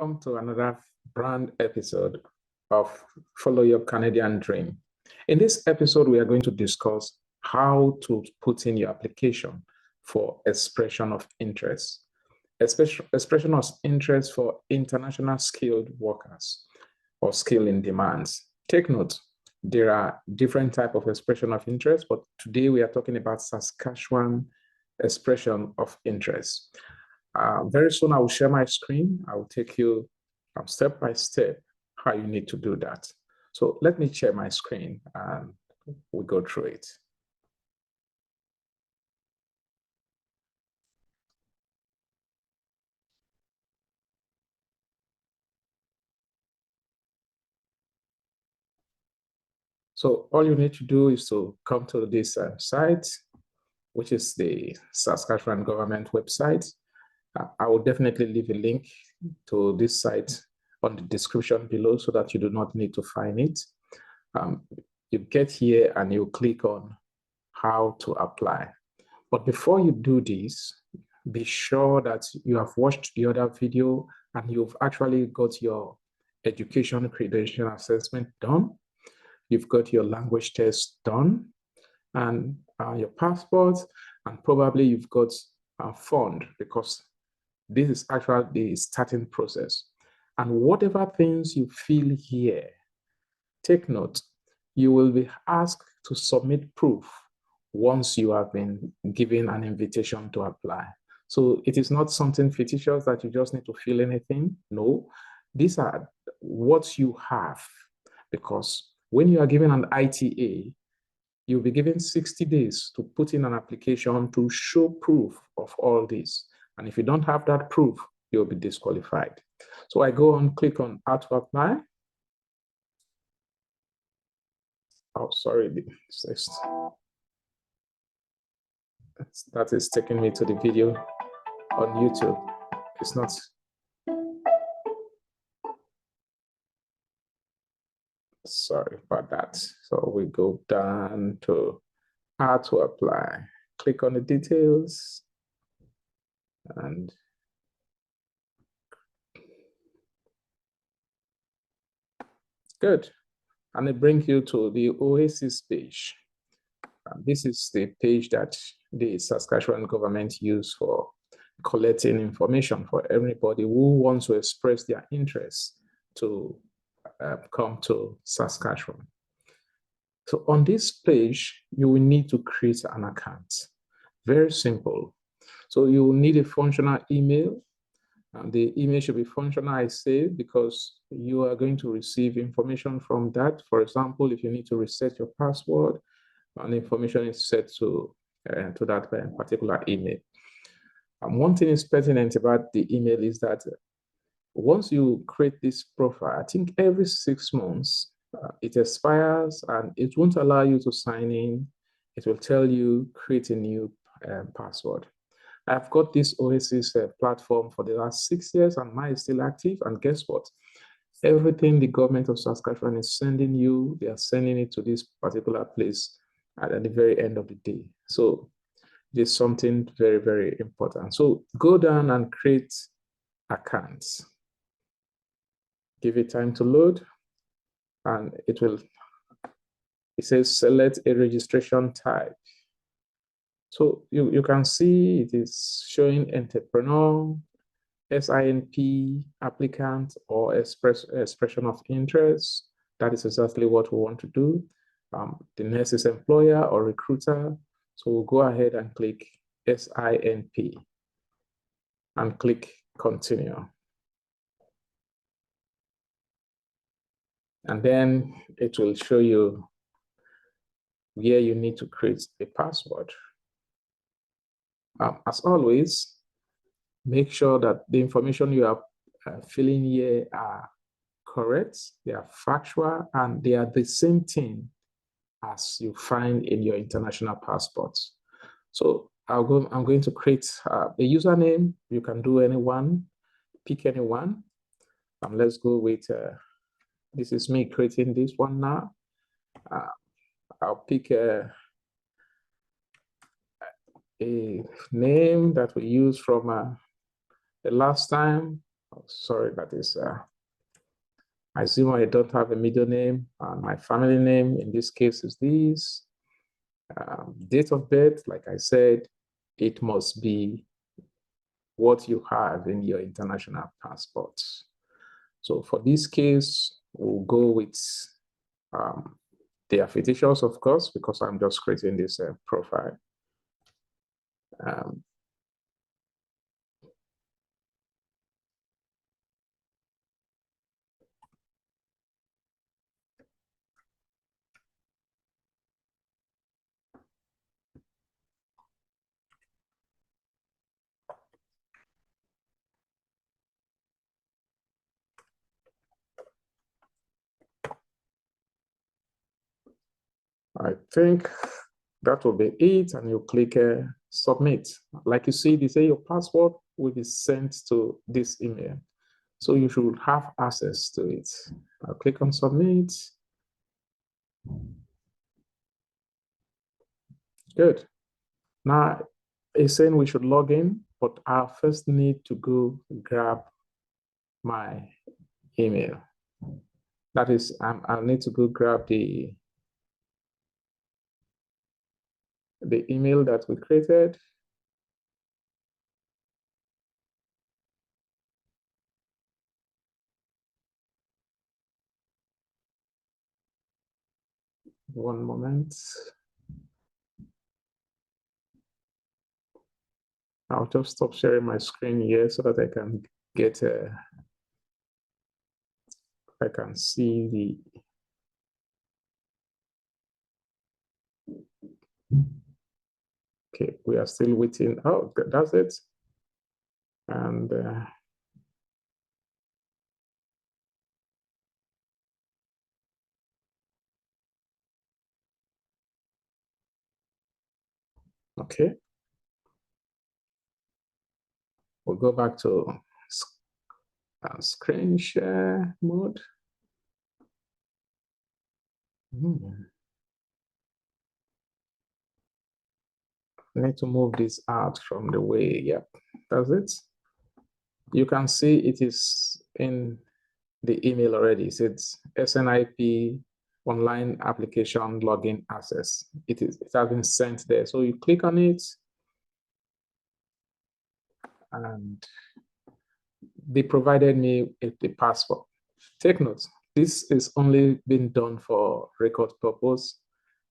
Welcome to another brand episode of Follow Your Canadian Dream. In this episode, we are going to discuss how to put in your application for expression of interest, expression of interest for international skilled workers or skill in demands. Take note, there are different types of expression of interest, but today we are talking about Saskatchewan expression of interest. Very soon I will share my screen. I will take you step by step how you need to do that. So let me share my screen and we'll go through it. So all you need to do is to come to this site, which is the Saskatchewan government website. I will definitely leave a link to this site on the description below so that you do not need to find it. You get here and you click on how to apply. But before you do this, be sure that you have watched the other video and you've actually got your education credential assessment done. You've got your language test done and your passport, and probably you've got a fund, because this is actually the starting process. And whatever things you fill here, take note, you will be asked to submit proof once you have been given an invitation to apply. So it is not something fictitious that you just need to fill anything. No, these are what you have, because when you are given an ITA, you'll be given 60 days to put in an application to show proof of all this. And if you don't have that proof, you'll be disqualified. So I go on, click on how to apply. Oh, sorry, that is taking me to the video on YouTube. It's not. Sorry about that. So we go down to how to apply. Click on the details and good. And it brings you to the OOS page. This is the page that the Saskatchewan government use for collecting information for everybody who wants to express their interest to come to Saskatchewan. So on this page, you will need to create an account. Very simple. So you will need a functional email. The email should be functional, I say, because you are going to receive information from that. For example, if you need to reset your password, and information is set to that particular email. One thing is pertinent about the email is that once you create this profile, I think every 6 months, it expires and it won't allow you to sign in. It will tell you create a new password. I've got this OOS platform for the last 6 years and mine is still active. And guess what? Everything the government of Saskatchewan is sending you, they are sending it to this particular place at the very end of the day. So it is something very, very important. So go down and create accounts. Give it time to load and it says select a registration type. So you can see it is showing entrepreneur, SINP, applicant, or expression of interest. That is exactly what we want to do. The next is employer or recruiter. So we'll go ahead and click SINP and click continue. And then it will show you where you need to create a password. As always, make sure that the information you are filling here are correct, they are factual, and they are the same thing as you find in your international passports. So I'm going to create a username. You can do anyone, pick anyone. Let's go with, this is me creating this one now. I'll pick a name that we used from the last time. Oh, sorry, that is, I assume I don't have a middle name, and my family name in this case is this. Date of birth, like I said, it must be what you have in your international passport. So for this case, we'll go with they are fictitious, of course, because I'm just creating this profile. I think that will be it, and you click submit. Like you see, they say your password will be sent to this email. So you should have access to it. I'll click on submit. Good. Now it's saying we should log in, but I first need to go grab my email. That is, I need to go grab the email that we created. One moment. I'll just stop sharing my screen here so that I can get I can see okay, we are still waiting. Oh, that's it. And okay, we'll go back to screen share mode. I need to move this out from the way. Yep, that's it. You can see it is in the email already. It says SNIP online application login access. It has been sent there. So you click on it, and they provided me the password. Take note, this is only been done for record purpose.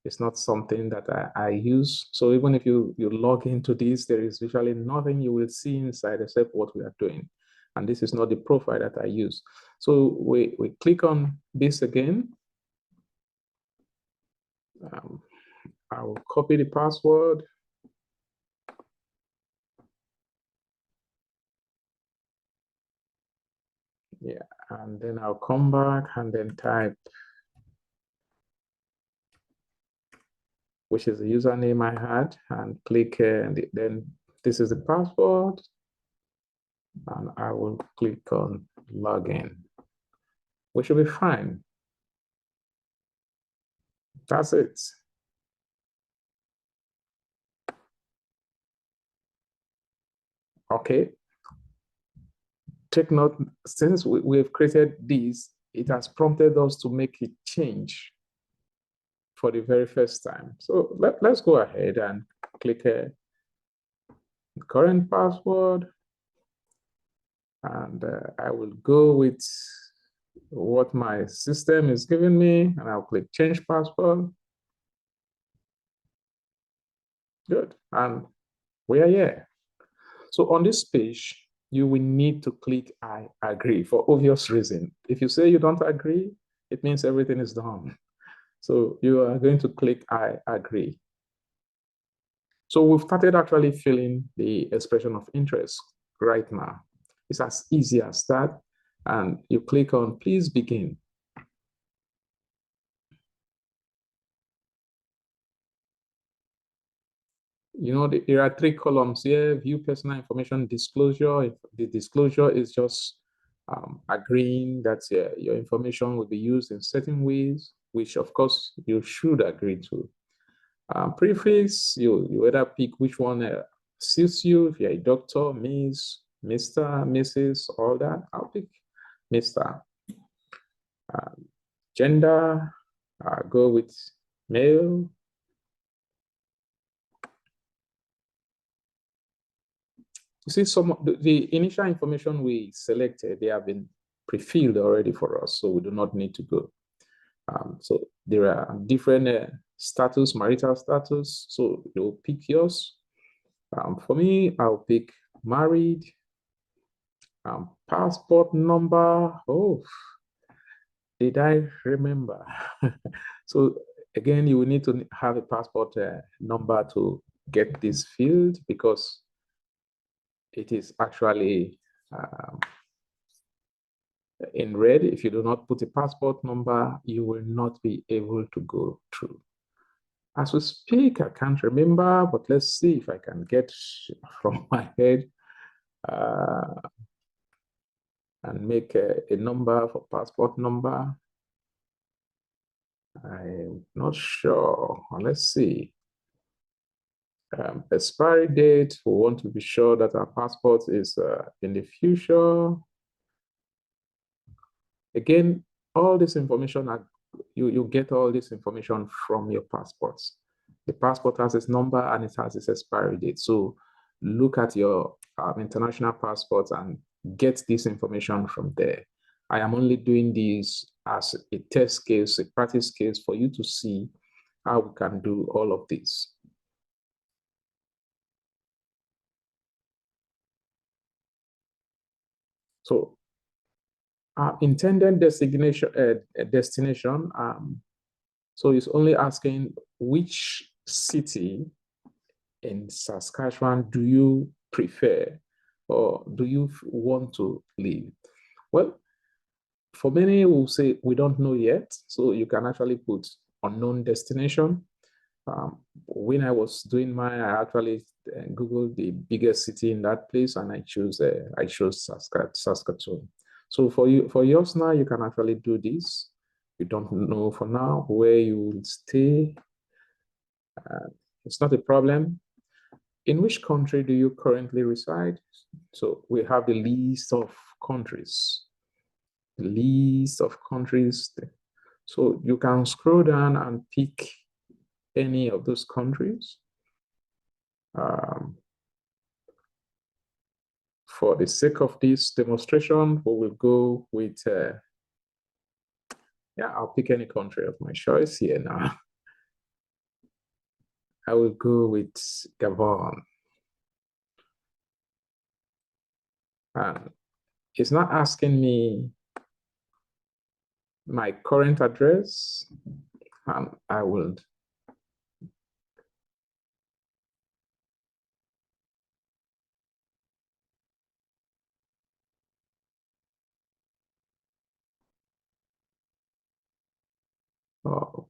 It's not something that I use. So even if you log into this, there is usually nothing you will see inside except what we are doing. And this is not the profile that I use. So we click on this again. I will copy the password. Yeah, and then I'll come back and then type, which is the username I had, and click, and then this is the password, and I will click on login. We should be fine. That's it. Okay. Take note, since we've created this, it has prompted us to make a change for the very first time. So let's go ahead and click current password. And I will go with what my system is giving me, and I'll click change password. Good, and we are here. So on this page, you will need to click I agree for obvious reason. If you say you don't agree, it means everything is done. So you are going to click I agree. So we've started actually filling the expression of interest right now. It's as easy as that. And you click on please begin. You know, there are 3 columns here: view personal information, disclosure. If the disclosure is just agreeing that your information will be used in certain ways, which of course you should agree to. Prefix, you either pick which one suits you. If you're a doctor, Ms., Mr., Mrs., all that. I'll pick Mr. Gender, I'll go with male. You see, some of the initial information we selected, they have been pre-filled already for us, so we do not need to go. So there are different status, marital status, so you'll pick yours. For me, I'll pick married. Passport number, oh, did I remember? So again, you will need to have a passport number to get this field because it is actually in red. If you do not put a passport number, you will not be able to go through. As we speak, I can't remember, but let's see if I can get from my head and make a number for passport number. I'm not sure. Let's see. Expiry date, we want to be sure that our passport is in the future. Again, all this information, you get all this information from your passports. The passport has its number and it has its expiry date. So look at your international passports and get this information from there. I am only doing this as a test case, a practice case for you to see how we can do all of this. So intended destination, so it's only asking which city in Saskatchewan do you prefer or do you want to live? Well, for many will say we don't know yet, so you can actually put unknown destination. When I was doing mine, I actually Googled the biggest city in that place, and I chose Saskatoon. So for yours now, you can actually do this. You don't know for now where you will stay. It's not a problem. In which country do you currently reside? So we have the list of countries. The list of countries. So you can scroll down and pick any of those countries. For the sake of this demonstration, we will go with, yeah, I'll pick any country of my choice here now. I will go with Gabon. And it's not asking me my current address, and I will oh,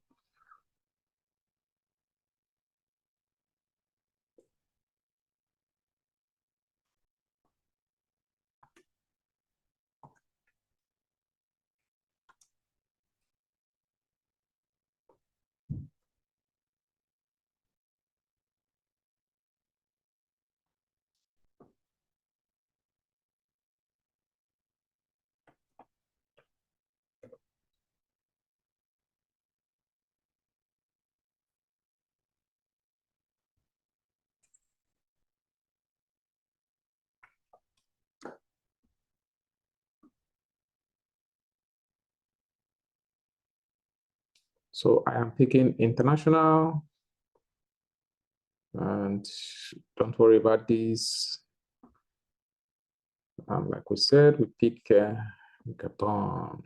so I am picking international, and don't worry about this. Like we said, we pick Gabon.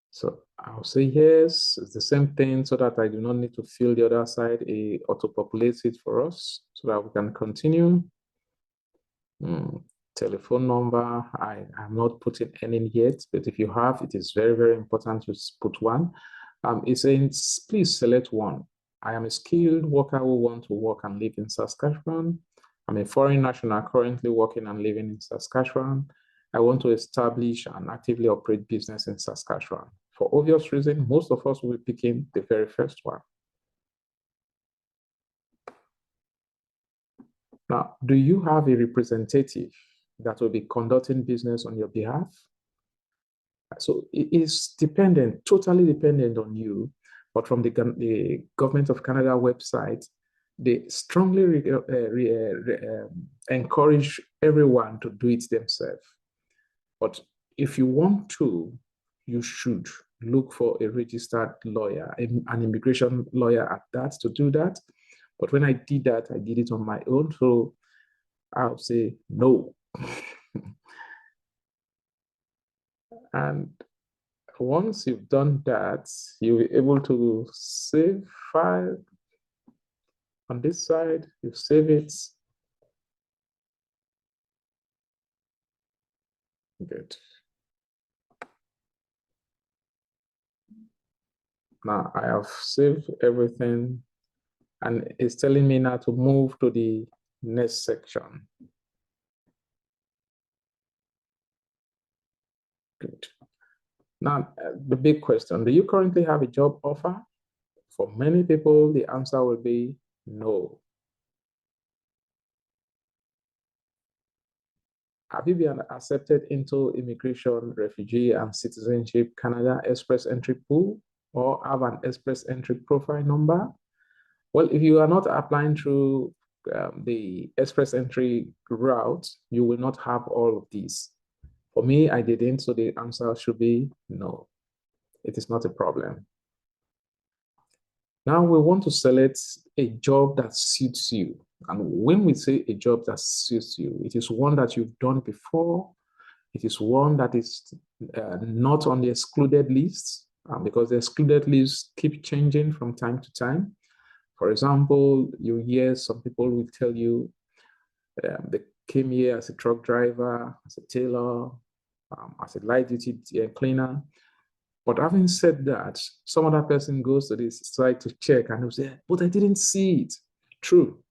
So I'll say yes, it's the same thing so that I do not need to fill the other side. It auto-populates it for us so that we can continue. Telephone number, I'm not putting any yet, but if you have, it is very, very important to put one. It's saying, please select one. I am a skilled worker who want to work and live in Saskatchewan. I'm a foreign national currently working and living in Saskatchewan. I want to establish and actively operate business in Saskatchewan. For obvious reason, most of us will be picking the very first one. Now, do you have a representative that will be conducting business on your behalf? So it is dependent, totally dependent on you. But from the Government of Canada website, they strongly encourage everyone to do it themselves. But if you want to, you should look for a registered lawyer, an immigration lawyer at that, to do that. But when I did that, I did it on my own. So I'll say no. And once you've done that, you'll be able to save file on this side. You save it. Good. Now I have saved everything, and it's telling me now to move to the next section. Good. Now, the big question, do you currently have a job offer? For many people, the answer will be no. Have you been accepted into Immigration, Refugee, and Citizenship Canada Express Entry Pool, or have an Express Entry profile number? Well, if you are not applying through the Express Entry route, you will not have all of these. For me, I didn't, so the answer should be no. It is not a problem. Now we want to select a job that suits you. And when we say a job that suits you, it is one that you've done before. It is one that is not on the excluded list, because the excluded lists keep changing from time to time. For example, you hear some people will tell you they came here as a truck driver, as a tailor, as a light duty cleaner. But having said that, some other person goes to this site to check and they'll say, but I didn't see it. True.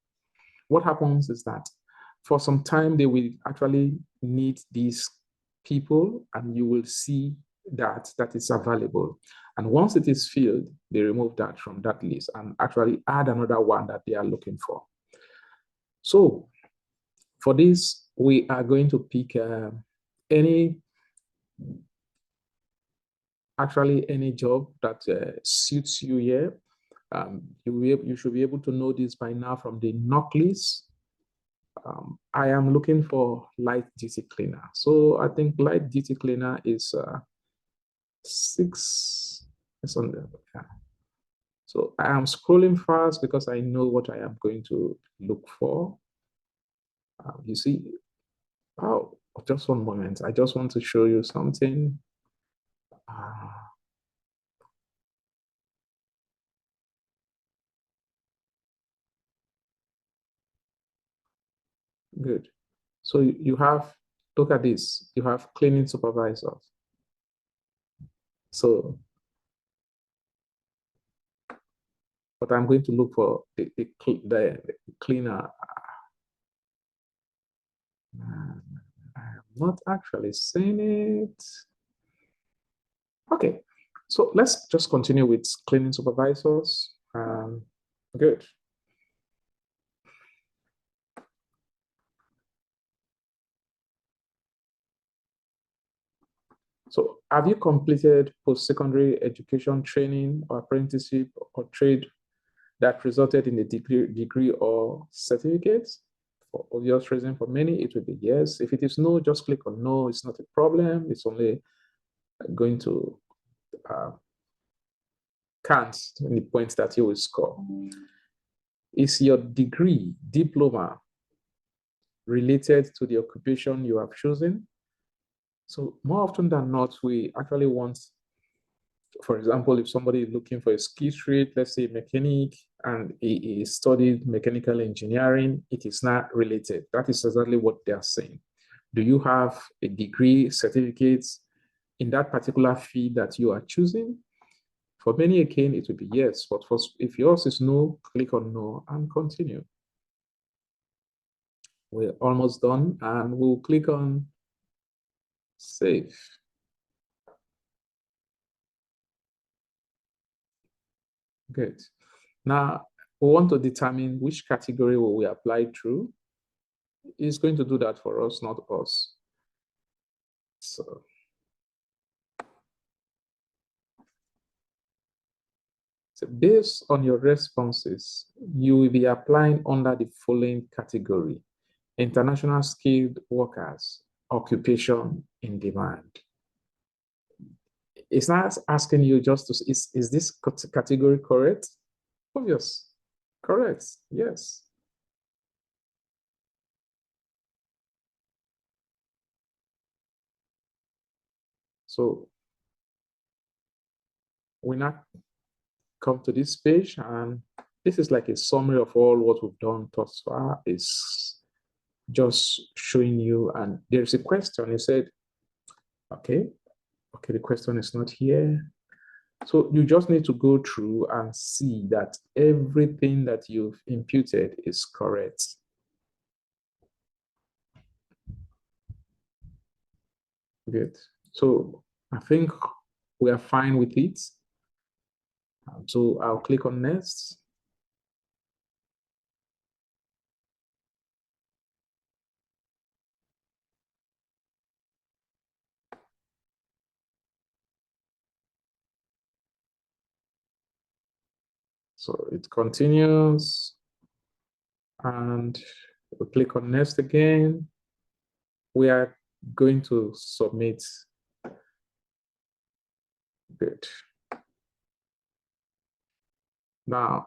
What happens is that for some time, they will actually need these people, and you will see that is available. And once it is filled, they remove that from that list and actually add another one that they are looking for. So for this, we are going to pick any job that suits you here. You should be able to know this by now from the knock list. I am looking for light duty cleaner. So I think light duty cleaner is 6. It's on there. Yeah. So I am scrolling fast because I know what I am going to look for. You see, oh, just one moment. I just want to show you something. Good. So you have, look at this. You have cleaning supervisors. So, but I'm going to look for the cleaner. I'm not actually seeing it. Okay, so let's just continue with cleaning supervisors. Good. So have you completed post-secondary education training or apprenticeship or trade that resulted in a degree or certificate? For obvious reason, for many, it will be yes. If it is no, just click on no. It's not a problem. It's only going to count the points that you will score. Is your degree, diploma, related to the occupation you have chosen? So more often than not, we actually want, for example, if somebody is looking for a skill trade, let's say mechanic, and he studied mechanical engineering, it is not related. That is exactly what they are saying. Do you have a degree, certificates in that particular field that you are choosing? For many, again, it will be yes, but if yours is no, click on no and continue. We're almost done, and we'll click on save. Good. Now, we want to determine which category will we apply through. It's going to do that for us, not us. So based on your responses, you will be applying under the following category: international skilled workers, occupation in demand. It's not asking you just to, is this category correct? Obvious. Correct. Yes. So we now come to this page, and this is like a summary of all what we've done thus far. Is just showing you, and there's a question. You said, okay, the question is not here. So you just need to go through and see that everything that you've imputed is correct. Good. So I think we are fine with it. So I'll click on next. So it continues, and we click on next again. We are going to submit. Good. Now,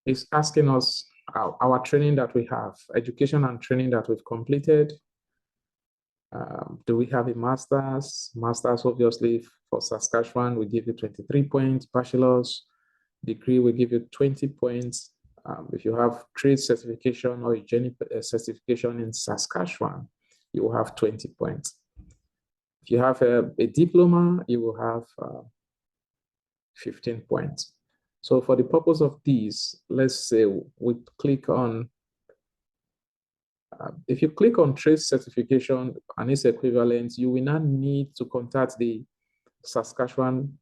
it's asking us our training that we have, education and training that we've completed. Do we have a master's? Master's, obviously, for Saskatchewan, we give you 23 points. Bachelor's degree, we give you 20 points. If you have trade certification or hygienic certification in Saskatchewan, you will have 20 points. If you have a diploma, you will have 15 points. So for the purpose of these, let's say we click on, if you click on trade certification and its equivalent, you will not need to contact the Saskatchewan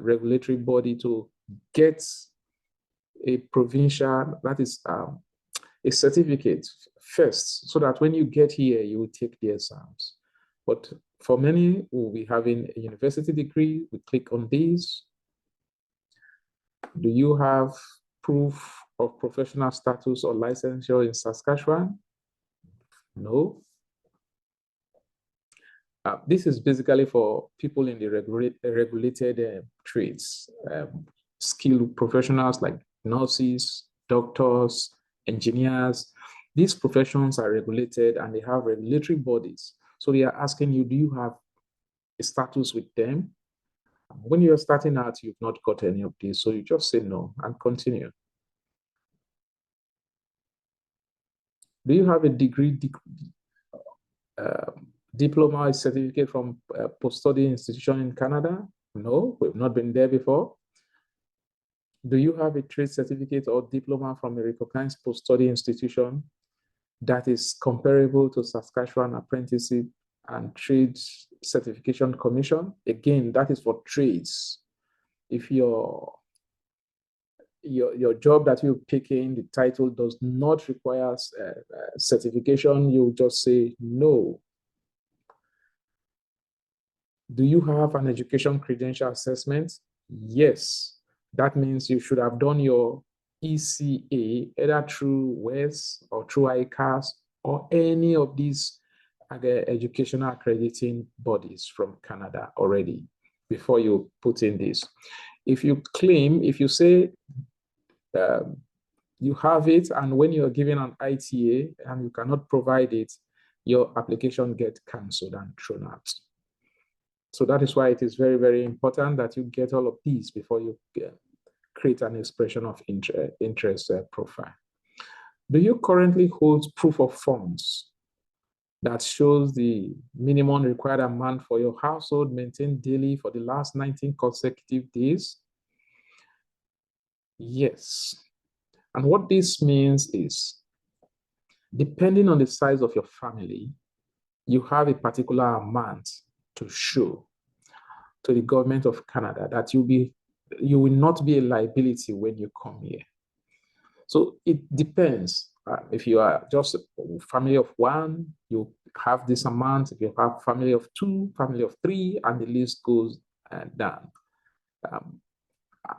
regulatory body to get a provincial, that is a certificate first, so that when you get here, you will take the exams. But for many who will be having a university degree, we click on these. Do you have proof of professional status or licensure in Saskatchewan? No. This is basically for people in the regulated trades, skilled professionals like nurses, doctors, engineers. These professions are regulated and they have regulatory bodies. So they are asking you, do you have a status with them? When you're starting out, you've not got any of these, so you just say no and continue. Do you have a degree, diploma, certificate from a post-study institution in Canada? No, we've not been there before. Do you have a trade certificate or diploma from a recognized post-study institution that is comparable to Saskatchewan Apprenticeship and Trade Certification Commission? Again, that is for trades. If your job that you're picking, the title does not require certification, you just say no. Do you have an education credential assessment? Yes. That means you should have done your ECA either through WES or through ICAS or any of these educational accrediting bodies from Canada already before you put in this. If you claim, if you say you have it, and when you're given an ITA and you cannot provide it, your application gets cancelled and thrown out. So that is why it is very, very important that you get all of these before you create an expression of interest profile. Do you currently hold proof of funds that shows the minimum required amount for your household maintained daily for the last 19 consecutive days? Yes. And what this means is, depending on the size of your family, you have a particular amount to show to the government of Canada that you will not be a liability when you come here. So it depends. If you are just a family of one, you have this amount. If you have family of two, family of three, and the list goes down.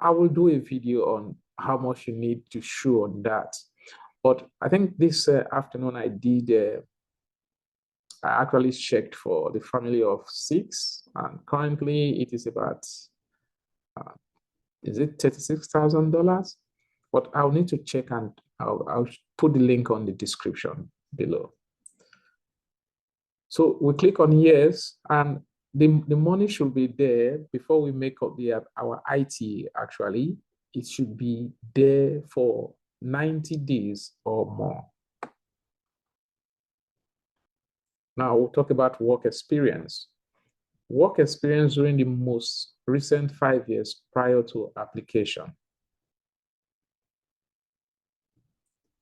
I will do a video on how much you need to show on that. But I think this afternoon I actually checked for the family of 6, and currently it is about, is it $36,000? But I'll need to check, and I'll put the link on the description below. So we click on yes, and the money should be there before we make up our IT. Actually, it should be there for 90 days or more. Now we'll talk about work experience. Work experience during the most recent 5 years prior to application.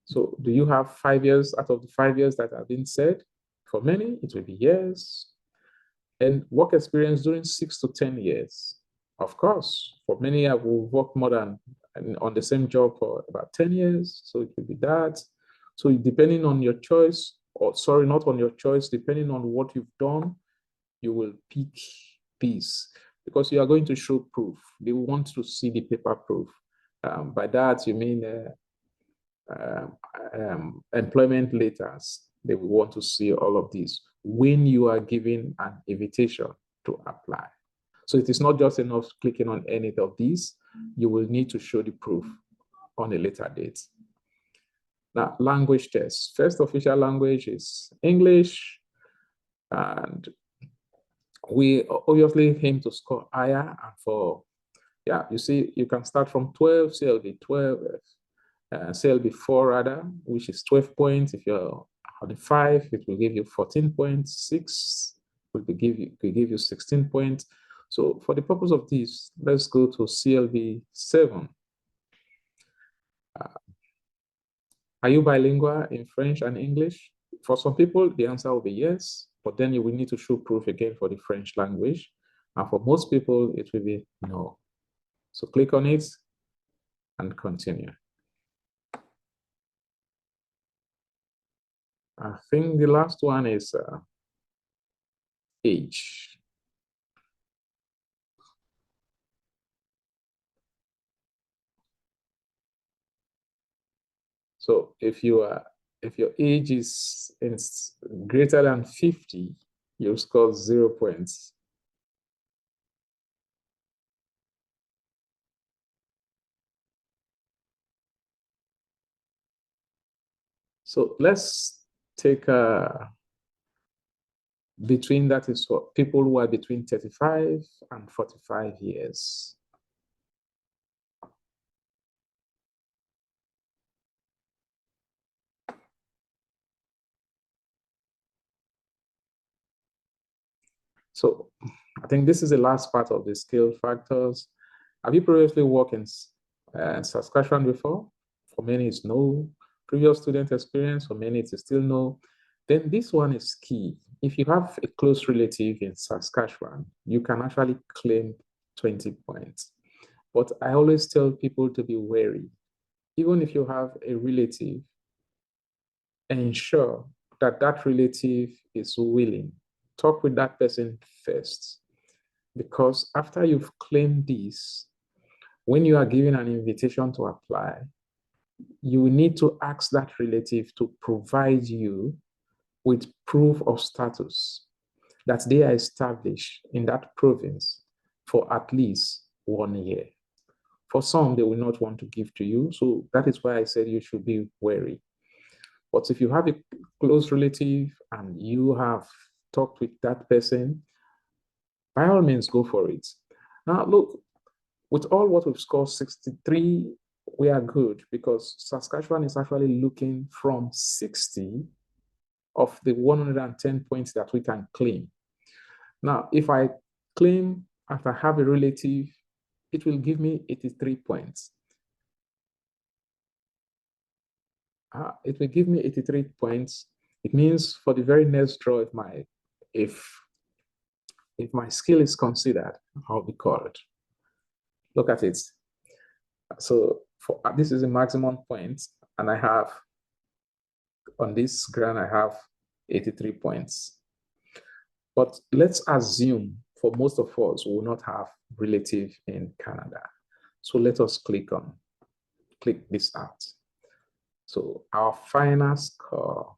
So do you have 5 years out of the 5 years that have been said? For many, it will be yes. And work experience during 6 to 10 years. Of course, for many, I will work more than on the same job for about 10 years. So it will be that. So depending on your choice, or sorry, not on your choice, depending on what you've done, you will pick this because you are going to show proof. They want to see the paper proof. By that, you mean employment letters. They will want to see all of these when you are given an invitation to apply. So it is not just enough clicking on any of these. You will need to show the proof on a later date. Now, language tests. First official language is English, and we obviously aim to score higher. And for, yeah, you see, you can start from 12, CLB 12, CLB 4 rather, which is 12 points. If you're on the 5, it will give you 14 points. 6 will give you 16 points. So for the purpose of this, let's go to CLB 7. Are you bilingual in French and English? For some people, the answer will be yes, but then you will need to show proof again for the French language. And for most people, it will be no. So click on it and continue. I think the last one is age. So if your age is greater than 50, you score 0 points. So let's take between, that is for people who are between 35 and 45 years. So I think this is the last part of the skill factors. Have you previously worked in Saskatchewan before? For many, it's no. Previous student experience, for many, it's still no. Then this one is key. If you have a close relative in Saskatchewan, you can actually claim 20 points. But I always tell people to be wary. Even if you have a relative, ensure that that relative is willing. Talk with that person first. Because after you've claimed this, when you are given an invitation to apply, you will need to ask that relative to provide you with proof of status that they are established in that province for at least 1 year. For some, they will not want to give to you. So that is why I said you should be wary. But if you have a close relative and you have talked with that person, by all means, go for it. Now, look, with all what we've scored, 63, we are good because Saskatchewan is actually looking from 60 of the 110 points that we can claim. Now, if I claim after I have a relative, it will give me 83 points. It will give me 83 points. It means for the very next draw, if my skill is considered, I'll be called. Look at it. So for this is the maximum point, and I have on this grant I have 83 points. But let's assume for most of us, we will not have relative in Canada. So let us click this out. So our final score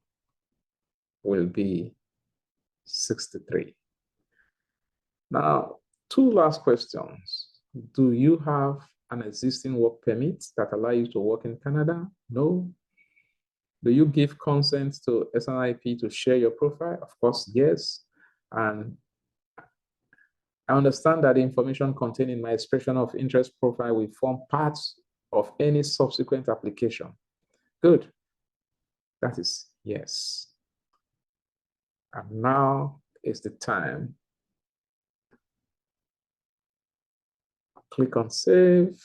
will be 63. Now, two last questions. Do you have an existing work permit that allow you to work in Canada? No. Do you give consent to SINP to share your profile? Of course, yes. And I understand that the information contained in my expression of interest profile will form part of any subsequent application. Good. That is yes. And now is the time. Click on save.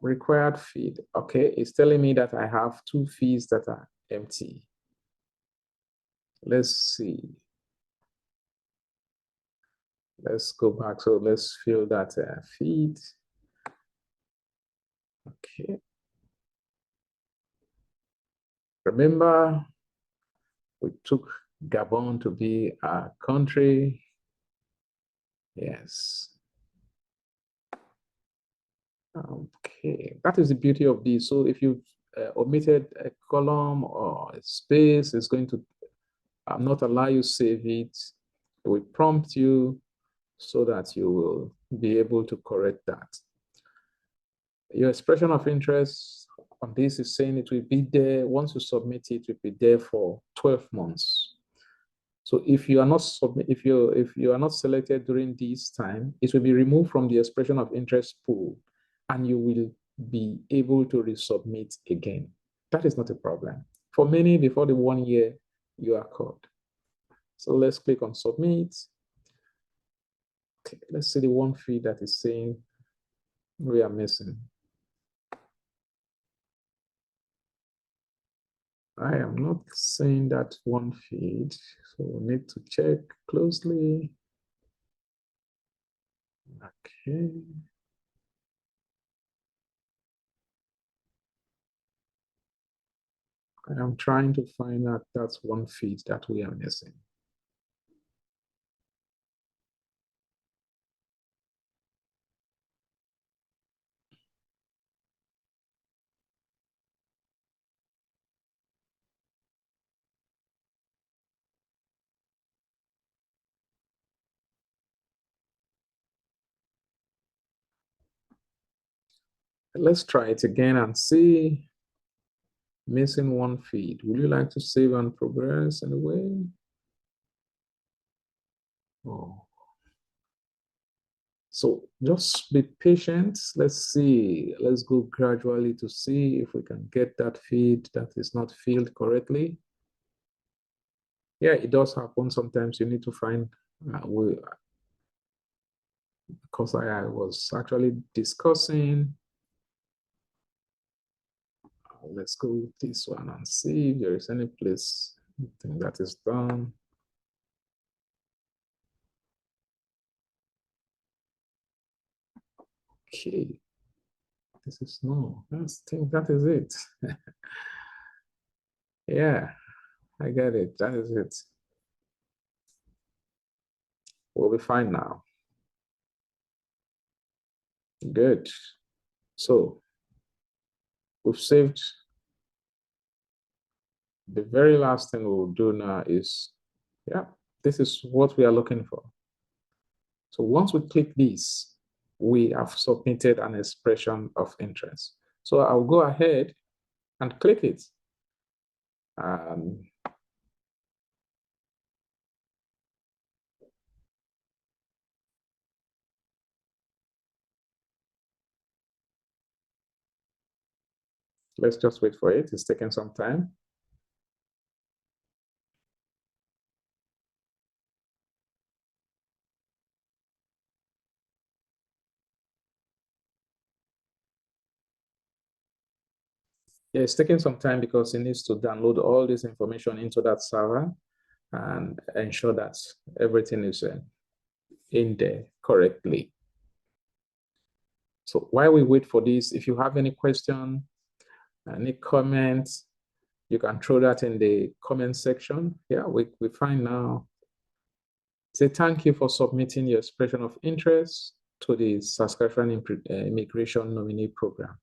Required feed. Okay, it's telling me that I have 2 feeds that are empty. Let's see. Let's go back. So let's fill that feed. Okay. Remember, we took Gabon to be our country. Yes. Okay, that is the beauty of this. So if you omitted a column or a space, it's going to not allow you save it. It will prompt you so that you will be able to correct that. Your expression of interest on this is saying it will be there. Once you submit it, it will be there for 12 months. So if you are not if you are not selected during this time, it will be removed from the expression of interest pool, and you will be able to resubmit again. That is not a problem. For many, before the 1 year, you are caught. So let's click on submit. Okay, let's see the one feed that is saying we are missing. I am not seeing that one feed, so we need to check closely. Okay. I am trying to find out that's one feed that we are missing. Let's try it again and see. Missing one feed. Would you like to save and progress anyway? Oh. So just be patient. Let's see. Let's go gradually to see if we can get that feed that is not filled correctly. Yeah, it does happen. Sometimes you need to find because I was actually discussing. Let's go with this one and see if there is any place that is done. Okay, this is no. I think that is it. Yeah, I get it. That is it. We'll be fine now. Good. So we've saved. The very last thing we'll do now is, yeah, this is what we are looking for. So once we click this, we have submitted an expression of interest. So I'll go ahead and click it. Let's just wait for it. It's taking some time. Yeah, it's taking some time because it needs to download all this information into that server and ensure that everything is in there correctly. So while we wait for this, if you have any question, any comments, you can throw that in the comment section. Yeah, we find now. Say thank you for submitting your expression of interest to the Saskatchewan Immigration Nominee Program.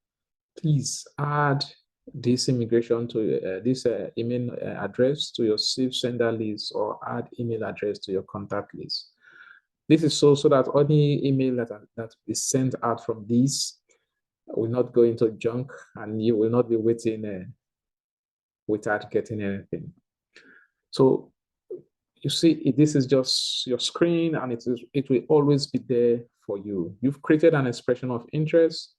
Please add this immigration to this email address to your SIP sender list, or add email address to your contact list. This is so that any email that is sent out from this will not go into junk, and you will not be waiting without getting anything. So you see, this is just your screen, and it will always be there for you. You've created an expression of interest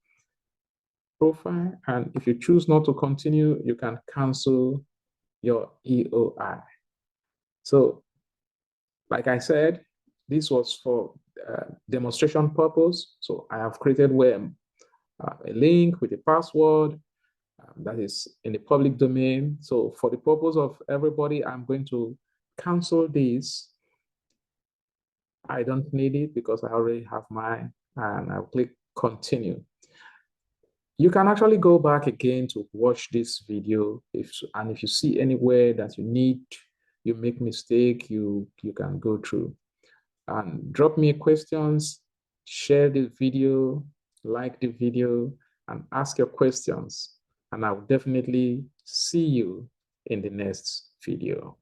profile, and if you choose not to continue, you can cancel your EOI. So, like I said, this was for demonstration purpose. So I have created a link with a password that is in the public domain. So for the purpose of everybody, I'm going to cancel this. I don't need it because I already have mine, and I'll click continue. You can actually go back again to watch this video, and if you see anywhere that you make mistake, you can go through and drop me questions, share the video, like the video, and ask your questions, and I will definitely see you in the next video.